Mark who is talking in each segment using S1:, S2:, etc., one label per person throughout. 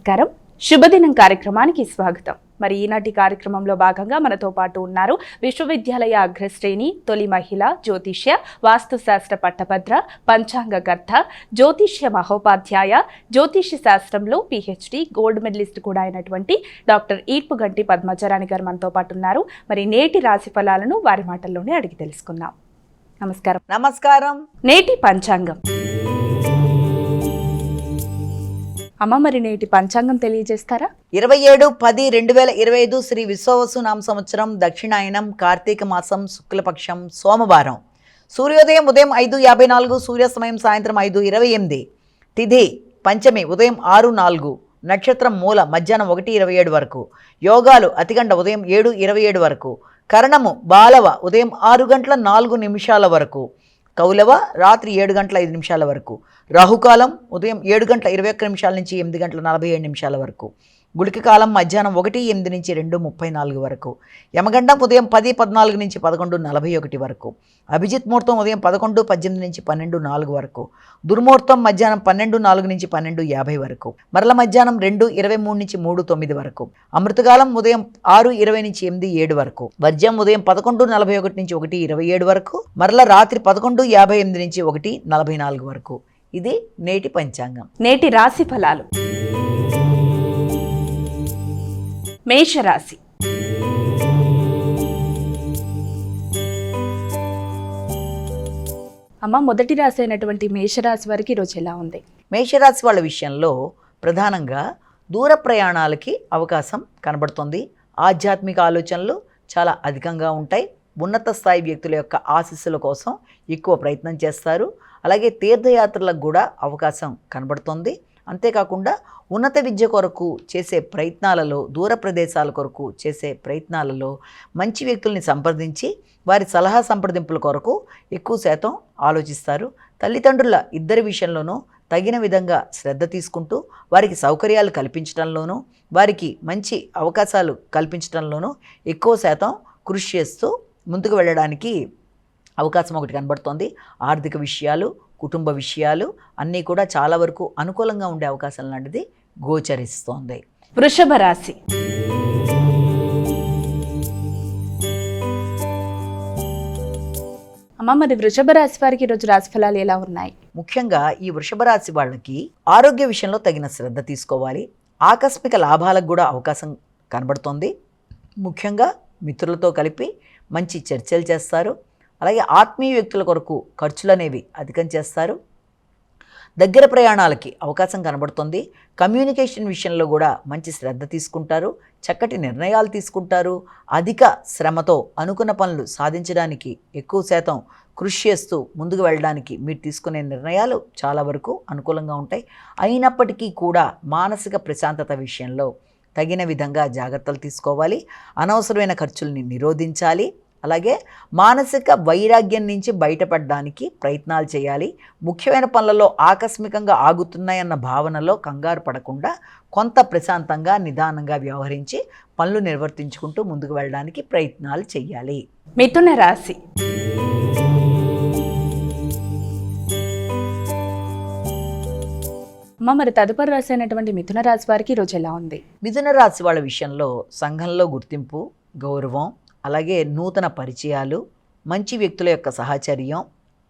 S1: నమస్కారం. శుభదినం కార్యక్రమానికి స్వాగతం. మరి ఈనాటి కార్యక్రమంలో భాగంగా మనతో పాటు ఉన్నారు విశ్వవిద్యాలయ అగ్రశ్రేణి తొలి మహిళ జ్యోతిష్య వాస్తుశాస్త్ర పట్టభద్ర పంచాంగకర్త జ్యోతిష్య మహోపాధ్యాయ జ్యోతిష్య శాస్త్రంలో PhD గోల్డ్ మెడలిస్ట్ కూడా అయినటువంటి డాక్టర్ ఈడ్పుగంటి పద్మజరాణి గారు మనతో పాటు ఉన్నారు. మరి నేటి రాశి ఫలాలను వారి మాటల్లోనే అడిగి తెలుసుకుందాం. నమస్కారం.
S2: నమస్కారం.
S1: నేటి పంచాంగం. అమ్మ, మరి నేటి పంచాంగం తెలియజేస్తారా?
S2: 27/10/2025 శ్రీ విశ్వవసు నామ సంవత్సరం, దక్షిణాయనం, కార్తీక మాసం, శుక్లపక్షం, సోమవారం. సూర్యోదయం ఉదయం 5:54, సూర్యాస్తమయం సాయంత్రం 5:28. తిథి పంచమి ఉదయం 6:04, నక్షత్రం మూల మధ్యాహ్నం 1:27 వరకు. యోగాలు అతిగండ ఉదయం 7:27 వరకు. కరణము బాలవ ఉదయం 6:04 వరకు. కౌలవ రాత్రి 7:05 వరకు. రాహుకాలం ఉదయం 7:21 నుంచి 8:47 వరకు. గుళిక కాలం మధ్యాహ్నం 1:08 నుంచి 2:34 వరకు. యమగండం ఉదయం 10:14 నుంచి 11:41 వరకు. అభిజిత్ ముహూర్తం ఉదయం 11:18 నుంచి 12:04 వరకు. దుర్ముహూర్తం మధ్యాహ్నం 12:04 నుంచి 12:50 వరకు. మరల మధ్యాహ్నం 2:23 నుంచి 3:09 వరకు. అమృతకాలం ఉదయం 6:20 నుంచి 8:07 వరకు. వర్జ్యం ఉదయం 11:41 నుంచి 1:27 వరకు. మరల రాత్రి 11:58 నుంచి 1:44 వరకు. ఇది నేటి పంచాంగం.
S1: నేటి రాశి ఫలాలు. మేషరాశి. అమ్మ, మొదటి రాశి అయినటువంటి మేషరాశి వారికి ఈరోజు ఎలా ఉంది?
S2: మేషరాశి వాళ్ళ విషయంలో ప్రధానంగా దూర ప్రయాణాలకి అవకాశం కనబడుతుంది. ఆధ్యాత్మిక ఆలోచనలు చాలా అధికంగా ఉంటాయి. ఉన్నత స్థాయి వ్యక్తుల యొక్క ఆశీస్సుల కోసం ఎక్కువ ప్రయత్నం చేస్తారు. అలాగే తీర్థయాత్రలకు కూడా అవకాశం కనబడుతుంది. అంతేకాకుండా ఉన్నత విద్య కొరకు చేసే ప్రయత్నాలలో, దూర ప్రదేశాల కొరకు చేసే ప్రయత్నాలలో మంచి వ్యక్తుల్ని సంప్రదించి వారి సలహా సంప్రదింపుల కొరకు ఎక్కువ శాతం ఆలోచిస్తారు. తల్లిదండ్రుల ఇద్దరి విషయంలోనూ తగిన విధంగా శ్రద్ధ తీసుకుంటూ వారికి సౌకర్యాలు కల్పించడంలోనూ, వారికి మంచి అవకాశాలు కల్పించడంలోనూ ఎక్కువ శాతం కృషి చేస్తూ ముందుకు వెళ్ళడానికి అవకాశం ఒకటి కనబడుతోంది. ఆర్థిక విషయాలు, కుటుంబ విషయాలు అన్నీ కూడా చాలా వరకు అనుకూలంగా ఉండే అవకాశం లాంటిది గోచరిస్తోంది.
S1: వృషభ రాశి. అమ్మ, మరి వృషభ రాశి వారికి ఈరోజు రాశి ఫలాలు ఎలా ఉన్నాయి?
S2: ముఖ్యంగా ఈ వృషభ రాశి వాళ్ళకి ఆరోగ్య విషయంలో తగిన శ్రద్ధ తీసుకోవాలి. ఆకస్మిక లాభాలకు కూడా అవకాశం కనబడుతోంది. ముఖ్యంగా మిత్రులతో కలిపి మంచి చర్చలు చేస్తారు. అలాగే ఆత్మీయ వ్యక్తుల కొరకు ఖర్చులు అనేవి అధికం చేస్తారు. దగ్గర ప్రయాణాలకి అవకాశం కనబడుతుంది. కమ్యూనికేషన్ విషయంలో కూడా మంచి శ్రద్ధ తీసుకుంటారు. చక్కటి నిర్ణయాలు తీసుకుంటారు. అధిక శ్రమతో అనుకున్న పనులు సాధించడానికి ఎక్కువ శాతం కృషి చేస్తూ ముందుకు వెళ్ళడానికి మీరు తీసుకునే నిర్ణయాలు చాలా వరకు అనుకూలంగా ఉంటాయి. అయినప్పటికీ కూడా మానసిక ప్రశాంతత విషయంలో తగిన విధంగా జాగ్రత్తలు తీసుకోవాలి. అనవసరమైన ఖర్చుల్ని నిరోధించాలి. అలాగే మానసిక వైరాగ్యం నుంచి బయటపడడానికి ప్రయత్నాలు చేయాలి. ముఖ్యమైన పనులలో ఆకస్మికంగా ఆగుతున్నాయన్న భావనలో కంగారు పడకుండా కొంత ప్రశాంతంగా నిదానంగా వ్యవహరించి పనులు నిర్వర్తించుకుంటూ ముందుకు వెళ్ళడానికి ప్రయత్నాలు చేయాలి.
S1: మిథున రాశి. అమ్మ, మరి తదుపరి రాశి అయినటువంటి మిథున రాశి వారికి ఈరోజు ఎలా ఉంది?
S2: మిథున రాశి వాళ్ళ విషయంలో సంఘంలో గుర్తింపు, గౌరవం, అలాగే నూతన పరిచయాలు, మంచి వ్యక్తుల యొక్క సహచర్యం,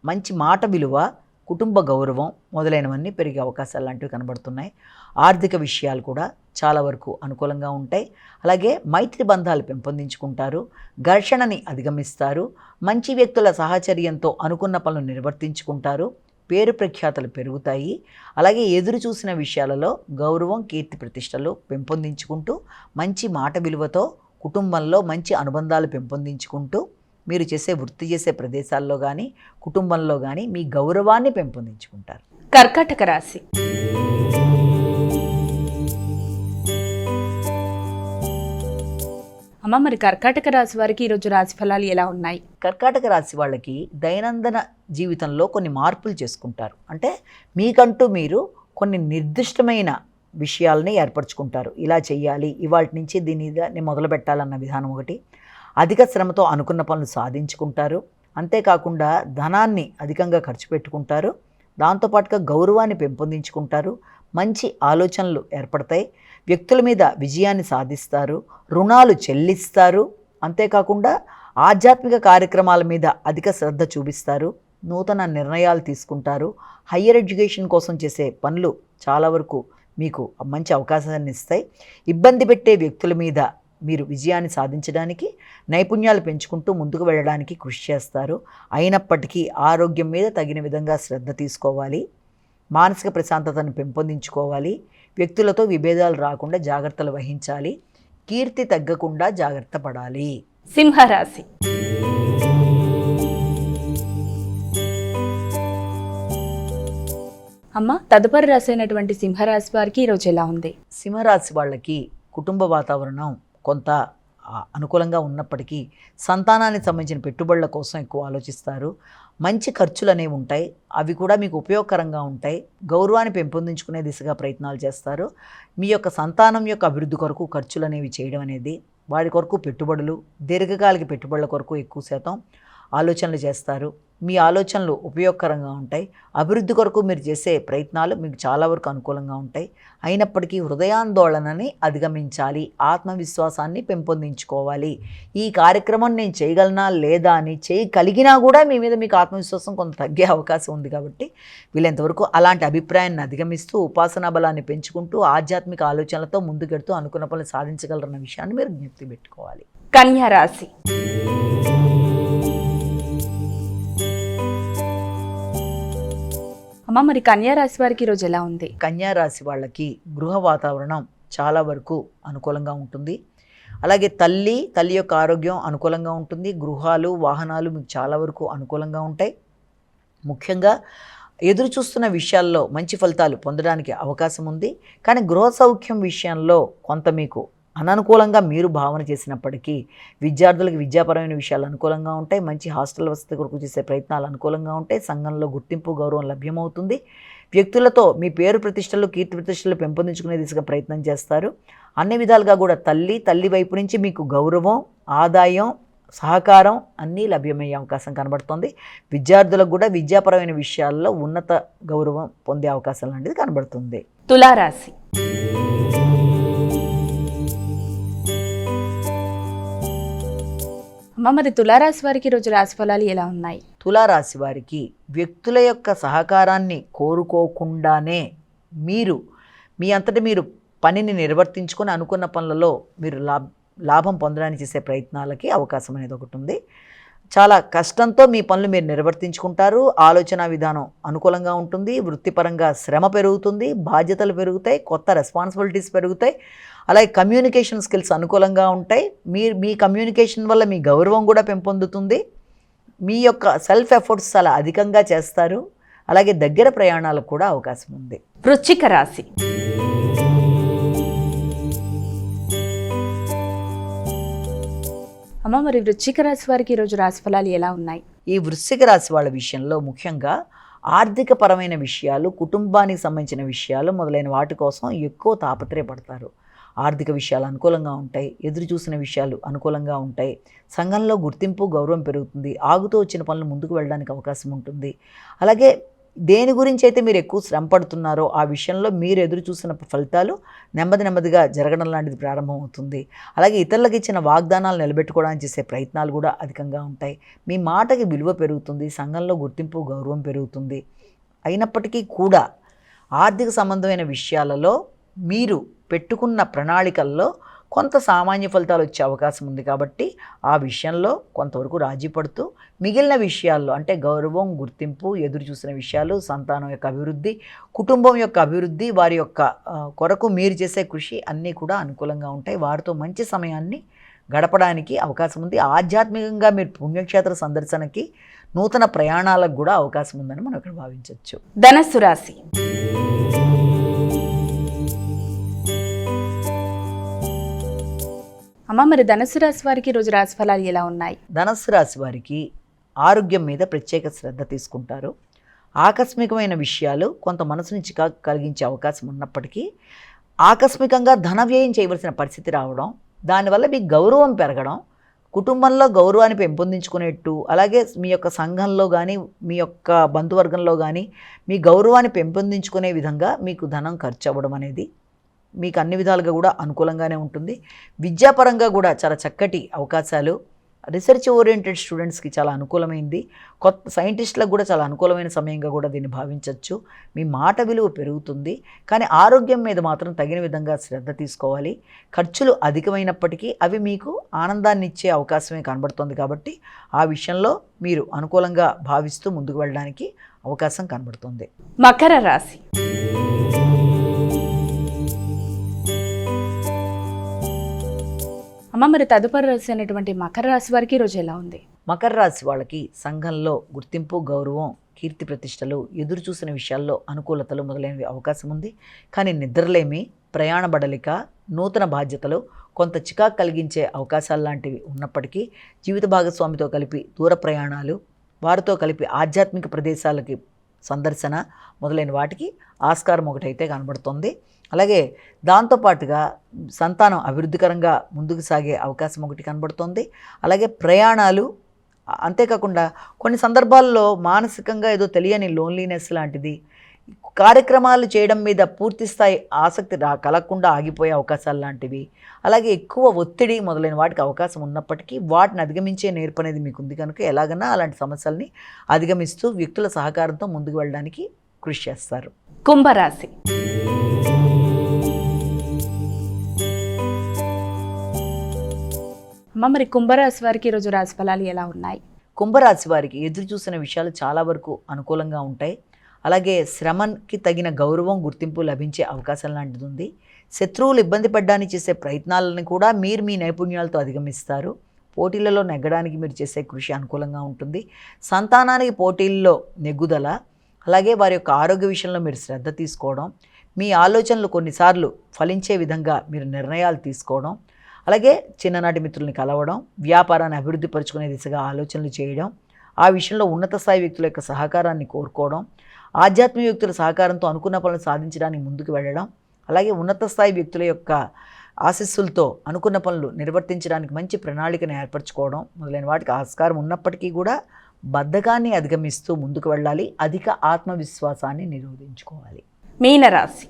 S2: మంచి మాట విలువ, కుటుంబ గౌరవం మొదలైనవన్నీ పెరిగే అవకాశాలు లాంటివి కనబడుతున్నాయి. ఆర్థిక విషయాలు కూడా చాలా వరకు అనుకూలంగా ఉంటాయి. అలాగే మైత్రి బంధాలు పెంపొందించుకుంటారు. ఘర్షణని అధిగమిస్తారు. మంచి వ్యక్తుల సహచర్యంతో అనుకున్న పనులు నిర్వర్తించుకుంటారు. పేరు ప్రఖ్యాతలు పెరుగుతాయి. అలాగే ఎదురు చూసిన విషయాలలో గౌరవం, కీర్తి ప్రతిష్టలు పెంపొందించుకుంటూ మంచి మాట విలువతో కుటుంబంలో మంచి అనుబంధాలు పెంపొందించుకుంటూ మీరు వృత్తి చేసే ప్రదేశాల్లో కానీ కుటుంబంలో కానీ మీ గౌరవాన్ని పెంపొందించుకుంటారు.
S1: కర్కాటక రాశి. అమ్మ, మరి కర్కాటక రాశి వారికి ఈరోజు రాశి ఫలాలు ఎలా ఉన్నాయి?
S2: కర్కాటక రాశి వాళ్ళకి దైనందిన జీవితంలో కొన్ని మార్పులు చేసుకుంటారు. అంటే మీకంటూ మీరు కొన్ని నిర్దిష్టమైన విషయాలని ఏర్పరచుకుంటారు. ఇలా చెయ్యాలి, ఇవాటి నుంచి దీన్ని మొదలు పెట్టాలన్న విధానం ఒకటి. అధిక శ్రమతో అనుకున్న పనులు సాధించుకుంటారు. అంతేకాకుండా ధనాన్ని అధికంగా ఖర్చు పెట్టుకుంటారు. దాంతోపాటుగా గౌరవాన్ని పెంపొందించుకుంటారు, మంచి ఆలోచనలు ఏర్పడతాయి, వ్యక్తుల మీద విజయాన్ని సాధిస్తారు, రుణాలు చెల్లిస్తారు, అంతేకాకుండా ఆధ్యాత్మిక కార్యక్రమాల మీద అధిక శ్రద్ధ చూపిస్తారు, నూతన నిర్ణయాలు తీసుకుంటారు, హయ్యర్ ఎడ్యుకేషన్ కోసం చేసే పనులు చాలా వరకు మీకు మంచి అవకాశాన్ని ఇస్తాయి, ఇబ్బంది పెట్టే వ్యక్తుల మీద మీరు విజయాన్ని సాధించడానికి నైపుణ్యాలు పెంచుకుంటూ ముందుకు వెళ్ళడానికి కృషి చేస్తారు. అయినప్పటికీ ఆరోగ్యం మీద తగిన విధంగా శ్రద్ధ తీసుకోవాలి, మానసిక ప్రశాంతతను పెంపొందించుకోవాలి, వ్యక్తులతో విభేదాలు రాకుండా జాగ్రత్తలు వహించాలి, కీర్తి తగ్గకుండా జాగ్రత్త పడాలి.
S1: సింహరాశి. అమ్మ, తదుపరి రాశి అయినటువంటి సింహరాశి వారికి ఈరోజు ఎలా ఉంది?
S2: సింహరాశి వాళ్ళకి కుటుంబ వాతావరణం కొంత అనుకూలంగా ఉన్నప్పటికీ సంతానానికి సంబంధించిన పెట్టుబడుల కోసం ఎక్కువ ఆలోచిస్తారు, మంచి ఖర్చులు అనేవి ఉంటాయి, అవి కూడా మీకు ఉపయోగకరంగా ఉంటాయి, గౌరవాన్ని పెంపొందించుకునే దిశగా ప్రయత్నాలు చేస్తారు, మీ యొక్క సంతానం యొక్క అభివృద్ధి కొరకు ఖర్చులు అనేవి చేయడం అనేది, వారి కొరకు పెట్టుబడులు, దీర్ఘకాలిక పెట్టుబడుల కొరకు ఎక్కువ శాతం ఆలోచనలు చేస్తారు, మీ ఆలోచనలు ఉపయోగకరంగా ఉంటాయి, అభివృద్ధి కొరకు మీరు చేసే ప్రయత్నాలు మీకు చాలా వరకు అనుకూలంగా ఉంటాయి. అయినప్పటికీ హృదయాందోళనని అధిగమించాలి, ఆత్మవిశ్వాసాన్ని పెంపొందించుకోవాలి. ఈ కార్యక్రమం నేను చేయగలనా లేదా అని చేయగలిగినా కూడా మీ మీద మీకు ఆత్మవిశ్వాసం కొంత తగ్గే అవకాశం ఉంది. కాబట్టి వీళ్ళంతవరకు అలాంటి అభిప్రాయాన్ని అధిగమిస్తూ ఉపాసనా బలాన్ని పెంచుకుంటూ ఆధ్యాత్మిక ఆలోచనలతో ముందుకెడుతూ అనుకున్న పనులు సాధించగలరన్న విషయాన్ని మీరు జ్ఞప్తి పెట్టుకోవాలి.
S1: కన్యా రాశి. అమ్మ, మరి కన్యా రాశి వారికి ఈరోజు ఎలా ఉంది?
S2: కన్యా రాశి వాళ్ళకి గృహ వాతావరణం చాలా వరకు అనుకూలంగా ఉంటుంది, అలాగే తల్లి యొక్క ఆరోగ్యం అనుకూలంగా ఉంటుంది, గృహాలు వాహనాలు మీకు చాలా వరకు అనుకూలంగా ఉంటాయి. ముఖ్యంగా ఎదురు చూస్తున్న విషయాల్లో మంచి ఫలితాలు పొందడానికి అవకాశం ఉంది. కానీ గృహ సౌఖ్యం విషయంలో కొంత మీకు అననుకూలంగా మీరు భావన చేసినప్పటికీ విద్యార్థులకు విద్యాపరమైన విషయాలు అనుకూలంగా ఉంటాయి, మంచి హాస్టల్ వసతి కొరకు చేసే ప్రయత్నాలు అనుకూలంగా ఉంటాయి, సంఘంలో గుర్తింపు గౌరవం లభ్యమవుతుంది, వ్యక్తులతో మీ పేరు ప్రతిష్టలు కీర్తి ప్రతిష్టలు పెంపొందించుకునే దిశగా ప్రయత్నం చేస్తారు. అన్ని విధాలుగా కూడా తల్లి వైపు నుంచి మీకు గౌరవం, ఆదాయం, సహకారం అన్నీ లభ్యమయ్యే అవకాశం కనబడుతుంది. విద్యార్థులకు కూడా విద్యాపరమైన విషయాల్లో ఉన్నత గౌరవం పొందే అవకాశం లాంటిది కనబడుతుంది.
S1: తులారాశి. అమ్మ, మరి తులారాశి వారికి ఈరోజు రాశి ఫలాలు ఎలా ఉన్నాయి?
S2: తులారాశి వారికి వ్యక్తుల యొక్క సహకారాన్ని కోరుకోకుండానే మీరు మీ అంతటి మీరు పనిని నిర్వర్తించుకొని అనుకున్న పనులలో మీరు లాభం పొందడానికి చేసే ప్రయత్నాలకి అవకాశం అనేది ఒకటి ఉంది. చాలా కష్టంతో మీ పనులు మీరు నిర్వర్తించుకుంటారు, ఆలోచన విధానం అనుకూలంగా ఉంటుంది, వృత్తిపరంగా శ్రమ పెరుగుతుంది, బాధ్యతలు పెరుగుతాయి, కొత్త రెస్పాన్సిబిలిటీస్ పెరుగుతాయి, అలాగే కమ్యూనికేషన్ స్కిల్స్ అనుకూలంగా ఉంటాయి. మీ కమ్యూనికేషన్ వల్ల మీ గౌరవం కూడా పెంపొందుతుంది, మీ యొక్క సెల్ఫ్ ఎఫర్ట్స్ చాలా అధికంగా చేస్తారు, అలాగే దగ్గర ప్రయాణాలకు కూడా అవకాశం ఉంది.
S1: వృశ్చిక రాశి. అమ్మ, మరి వృశ్చిక రాశి వారికి ఈరోజు రాశి ఫలాలు ఎలా ఉన్నాయి?
S2: ఈ వృశ్చిక రాశి వాళ్ళ విషయంలో ముఖ్యంగా ఆర్థిక పరమైన విషయాలు, కుటుంబానికి సంబంధించిన విషయాలు మొదలైన వాటి కోసం ఎక్కువ తాపత్రయపడతారు. ఆర్థిక విషయాలు అనుకూలంగా ఉంటాయి, ఎదురు చూసిన విషయాలు అనుకూలంగా ఉంటాయి, సంఘంలో గుర్తింపు గౌరవం పెరుగుతుంది, ఆగుతూ వచ్చిన పనులు ముందుకు వెళ్ళడానికి అవకాశం ఉంటుంది. అలాగే దేని గురించి అయితే మీరు ఎక్కువ శ్రమ పడుతున్నారో ఆ విషయంలో మీరు ఎదురు చూసిన ఫలితాలు నెమ్మదిగా జరగడం లాంటిది ప్రారంభమవుతుంది. అలాగే ఇతరులకు ఇచ్చిన వాగ్దానాలు నిలబెట్టుకోవడానికి చేసే ప్రయత్నాలు కూడా అధికంగా ఉంటాయి. మీ మాటకి విలువ పెరుగుతుంది, సంఘంలో గుర్తింపు గౌరవం పెరుగుతుంది. అయినప్పటికీ కూడా ఆర్థిక సంబంధమైన విషయాలలో మీరు పెట్టుకున్న ప్రణాళికల్లో కొంత సామాన్య ఫలితాలు వచ్చే అవకాశం ఉంది. కాబట్టి ఆ విషయంలో కొంతవరకు రాజీ పడుతూ మిగిలిన విషయాల్లో అంటే గౌరవం, గుర్తింపు, ఎదురు చూసిన విషయాలు, సంతానం యొక్క అభివృద్ధి, కుటుంబం యొక్క అభివృద్ధి, వారి యొక్క కొరకు మీరు చేసే కృషి అన్నీ కూడా అనుకూలంగా ఉంటాయి. వారితో మంచి సమయాన్ని గడపడానికి అవకాశం ఉంది. ఆధ్యాత్మికంగా మీరు పుణ్యక్షేత్ర సందర్శనకి, నూతన ప్రయాణాలకు కూడా అవకాశం ఉందని మనం ఇక్కడ భావించవచ్చు.
S1: ధనస్సు రాశి. అమ్మ, మరి ధనుసు రాశి వారికి ఈరోజు రాశి ఫలాలు ఎలా ఉన్నాయి?
S2: ధనుసు రాశి వారికి ఆరోగ్యం మీద ప్రత్యేక శ్రద్ధ తీసుకుంటారు. ఆకస్మికమైన విషయాలు కొంత మనసుని చికాకు కలిగించే అవకాశం ఉన్నప్పటికీ ఆకస్మికంగా ధన వ్యయం చేయవలసిన పరిస్థితి రావడం, దానివల్ల మీకు గౌరవం పెరగడం, కుటుంబంలో గౌరవాన్ని పెంపొందించుకునేట్టు, అలాగే మీ యొక్క సంఘంలో కానీ మీ యొక్క బంధువర్గంలో కానీ మీ గౌరవాన్ని పెంపొందించుకునే విధంగా మీకు ధనం ఖర్చు అవ్వడం అనేది మీకు అన్ని విధాలుగా కూడా అనుకూలంగానే ఉంటుంది. విద్యాపరంగా కూడా చాలా చక్కటి అవకాశాలు, రీసెర్చ్ ఓరియంటెడ్ స్టూడెంట్స్కి చాలా అనుకూలమైంది, కొత్త సైంటిస్టులకు కూడా చాలా అనుకూలమైన సమయంగా కూడా దీన్ని భావించవచ్చు. మీ మాట విలువ పెరుగుతుంది, కానీ ఆరోగ్యం మీద మాత్రం తగిన విధంగా శ్రద్ధ తీసుకోవాలి. ఖర్చులు అధికమైనప్పటికీ అవి మీకు ఆనందాన్ని ఇచ్చే అవకాశమే కనబడుతుంది, కాబట్టి ఆ విషయంలో మీరు అనుకూలంగా భావిస్తూ ముందుకు వెళ్ళడానికి అవకాశం కనబడుతుంది.
S1: మకర రాశి. అమ్మ, మరి తదుపరి రాశి అనేటువంటి మకర రాశి వారికి ఈరోజు ఎలా ఉంది?
S2: మకర రాశి వాళ్ళకి సంఘంలో గుర్తింపు, గౌరవం, కీర్తి ప్రతిష్టలు, ఎదురు చూసిన విషయాల్లో అనుకూలతలు మొదలైనవి అవకాశం ఉంది. కానీ నిద్రలేమి, ప్రయాణ బడలిక, నూతన బాధ్యతలు, కొంత చికాకు కలిగించే అవకాశాలు లాంటివి ఉన్నప్పటికీ జీవిత భాగస్వామితో కలిపి దూర ప్రయాణాలు, వారితో కలిపి ఆధ్యాత్మిక ప్రదేశాలకి సందర్శన మొదలైన వాటికి ఆస్కారం ఒకటైతే కనబడుతుంది. అలాగే దాంతోపాటుగా సంతానం అభివృద్ధికరంగా ముందుకు సాగే అవకాశం ఒకటి కనబడుతుంది. అలాగే ప్రయాణాలు, అంతేకాకుండా కొన్ని సందర్భాల్లో మానసికంగా ఏదో తెలియని లోన్లీనెస్ లాంటిది, కార్యక్రమాలు చేయడం మీద పూర్తి స్థాయి ఆసక్తి కలగకుండా ఆగిపోయే అవకాశాలు లాంటివి, అలాగే ఎక్కువ ఒత్తిడి మొదలైన వాటికి అవకాశం ఉన్నప్పటికీ వాటిని అధిగమించే నేర్పు అనేది మీకు ఉంది కనుక ఎలాగన్నా అలాంటి సమస్యల్ని అధిగమిస్తూ వ్యక్తుల సహకారంతో ముందుకు వెళ్ళడానికి కృషి చేస్తారు.
S1: కుంభరాశి. అమ్మ, మరి కుంభరాశి వారికి ఈరోజు రాశి ఫలాలు ఎలా ఉన్నాయి?
S2: కుంభరాశి వారికి ఎదురు చూసిన విషయాలు చాలా వరకు అనుకూలంగా ఉంటాయి. అలాగే శ్రమకి తగిన గౌరవం, గుర్తింపు లభించే అవకాశం లాంటిది ఉంది. శత్రువులు ఇబ్బంది పడడానికి చేసే ప్రయత్నాలను కూడా మీరు మీ నైపుణ్యాలతో అధిగమిస్తారు. పోటీలలో నెగ్గడానికి మీరు చేసే కృషి అనుకూలంగా ఉంటుంది. సంతానానికి పోటీల్లో నెగ్గుదల, అలాగే వారి యొక్క ఆరోగ్య విషయంలో మీరు శ్రద్ధ తీసుకోవడం, మీ ఆలోచనలు కొన్నిసార్లు ఫలించే విధంగా మీరు నిర్ణయాలు తీసుకోవడం, అలాగే చిన్ననాటి మిత్రుల్ని కలవడం, వ్యాపారాన్ని అభివృద్ధి పరుచుకునే దిశగా ఆలోచనలు చేయడం, ఆ విషయంలో ఉన్నత స్థాయి వ్యక్తుల యొక్క సహకారాన్ని కోరుకోవడం, ఆధ్యాత్మిక వ్యక్తుల సహకారంతో అనుకున్న పనులు సాధించడానికి ముందుకు వెళ్ళడం, అలాగే ఉన్నత స్థాయి వ్యక్తుల యొక్క ఆశీస్సులతో అనుకున్న పనులు నిర్వర్తించడానికి మంచి ప్రణాళికను ఏర్పరచుకోవడం మొదలైన వాటికి ఆస్కారం ఉన్నప్పటికీ కూడా బద్ధకాన్ని అధిగమిస్తూ ముందుకు వెళ్ళాలి. అధిక ఆత్మవిశ్వాసాన్ని నిరోధించుకోవాలి.
S1: మీనరాశి.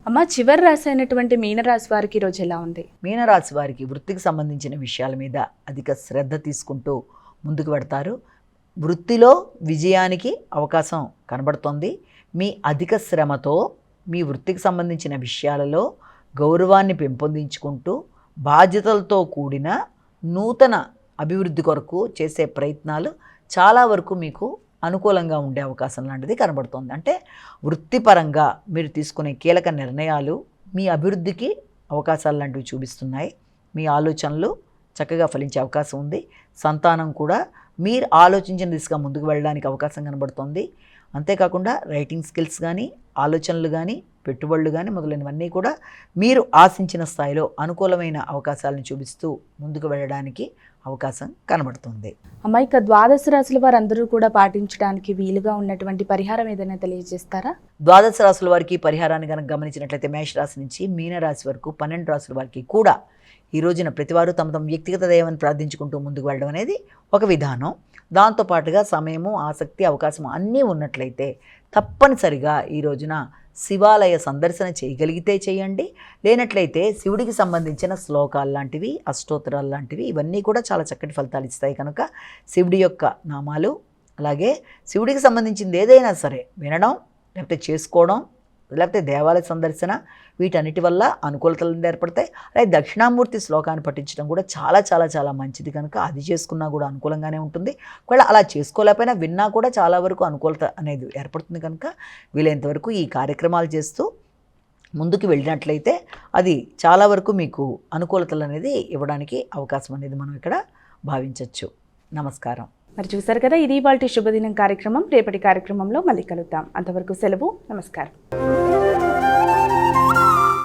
S1: అమ్మ, చివరి రాశి అయినటువంటి మీనరాశి వారికి ఈరోజు ఎలా ఉంది?
S2: మీనరాశి వారికి వృత్తికి సంబంధించిన విషయాల మీద అధిక శ్రద్ధ తీసుకుంటూ ముందుకు పెడతారు. వృత్తిలో విజయానికి అవకాశం కనబడుతుంది. మీ అధిక శ్రమతో మీ వృత్తికి సంబంధించిన విషయాలలో గౌరవాన్ని పెంపొందించుకుంటూ బాధ్యతలతో కూడిన నూతన అభివృద్ధి కొరకు చేసే ప్రయత్నాలు చాలా వరకు మీకు అనుకూలంగా ఉండే అవకాశం లాంటిది కనబడుతుంది. అంటే వృత్తిపరంగా మీరు తీసుకునే కీలక నిర్ణయాలు మీ అభివృద్ధికి అవకాశాలు లాంటివి చూపిస్తున్నాయి. మీ ఆలోచనలు చక్కగా ఫలించే అవకాశం ఉంది. సంతానం కూడా మీరు ఆలోచించిన దిశగా ముందుకు వెళ్ళడానికి అవకాశం కనబడుతుంది. అంతేకాకుండా రైటింగ్ స్కిల్స్ కానీ, ఆలోచనలు కానీ, పెట్టుబడులు కానీ మొదలైనవన్నీ కూడా మీరు ఆశించిన స్థాయిలో అనుకూలమైన అవకాశాలను చూపిస్తూ ముందుకు వెళ్ళడానికి అవకాశం కనబడుతుంది.
S1: అమ్మ, ఇక ద్వాదశ రాశుల వారందరూ కూడా పాటించడానికి వీలుగా ఉన్నటువంటి పరిహారం ఏదైనా తెలియజేస్తారా?
S2: ద్వాదశ రాశుల వారికి పరిహారాన్ని కనుక గమనించినట్లయితే మేషరాశి నుంచి మీనరాశి వరకు 12 రాశుల వారికి కూడా ఈ రోజున ప్రతివారు తమ తమ వ్యక్తిగత దైవాన్ని ప్రార్థించుకుంటూ ముందుకు వెళ్ళడం అనేది ఒక విధానం. దాంతోపాటుగా సమయము, ఆసక్తి, అవకాశం అన్నీ ఉన్నట్లయితే తప్పనిసరిగా ఈ రోజున శివాలయ సందర్శన చేయగలిగితే చేయండి. లేనట్లయితే శివుడికి సంబంధించిన శ్లోకాలు లాంటివి, అష్టోత్తరాలు లాంటివి ఇవన్నీ కూడా చాలా చక్కటి ఫలితాలు ఇస్తాయి కనుక శివుడి యొక్క నామాలు, అలాగే శివుడికి సంబంధించింది ఏదైనా సరే వినడం, లేకపోతే చేసుకోవడం, లేకపోతే దేవాలయ సందర్శన, వీటన్నిటి వల్ల అనుకూలతలు ఏర్పడతాయి. అలాగే దక్షిణామూర్తి శ్లోకాన్ని పఠించడం కూడా చాలా చాలా చాలా మంచిది కనుక అది చేసుకున్నా కూడా అనుకూలంగానే ఉంటుంది. ఒకవేళ అలా చేసుకోలేకపోయినా విన్నా కూడా చాలా వరకు అనుకూలత అనేది ఏర్పడుతుంది కనుక వీలైనంత వరకు ఈ కార్యక్రమాలు చేస్తూ ముందుకు వెళ్ళినట్లయితే అది చాలా వరకు మీకు అనుకూలతలు అనేది ఇవ్వడానికి అవకాశం అనేది మనం ఇక్కడ భావించవచ్చు. నమస్కారం.
S1: మరి చూసారు కదా, ఇది ఇవాల్టి శుభదినం కార్యక్రమం. రేపటి కార్యక్రమంలో మళ్ళీ కలుద్దాం. అంతవరకు సెలవు. నమస్కారం.